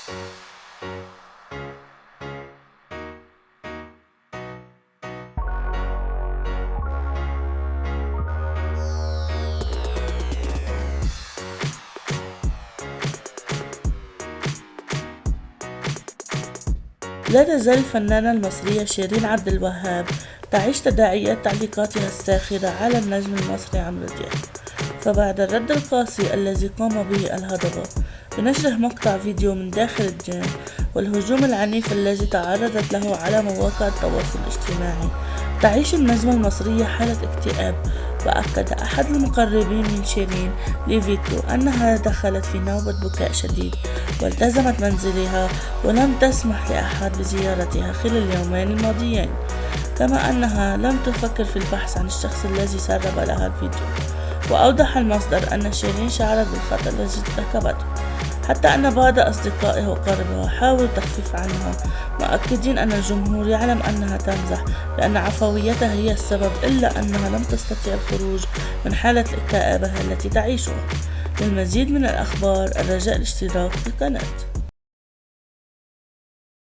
لا تزال الفنانة المصرية شيرين عبد الوهاب تعيش تداعيات تعليقاتها الساخرة على النجم المصري عمرو دياب. فبعد الرد القاسي الذي قام به الهضبة بنشره مقطع فيديو من داخل الجيم والهجوم العنيف الذي تعرضت له على مواقع التواصل الاجتماعي، تعيش النجمة المصرية حالة اكتئاب. وأكد أحد المقربين من شيرين لفيتو أنها دخلت في نوبة بكاء شديد والتزمت منزلها ولم تسمح لأحد بزيارتها خلال اليومين الماضيين، كما أنها لم تفكر في البحث عن الشخص الذي سرب لها الفيديو. وأوضح المصدر أن شيرين شعرت بالخطر الذي ارتكبته، حتى أن بعض أصدقائها وقربها حاولوا التخفيف عنها، مؤكدين أن الجمهور يعلم أنها تمزح لأن عفويتها هي السبب، إلا أنها لم تستطيع الخروج من حالة الكآبة التي تعيشها. للمزيد من الأخبار الرجاء الاشتراك في القناة.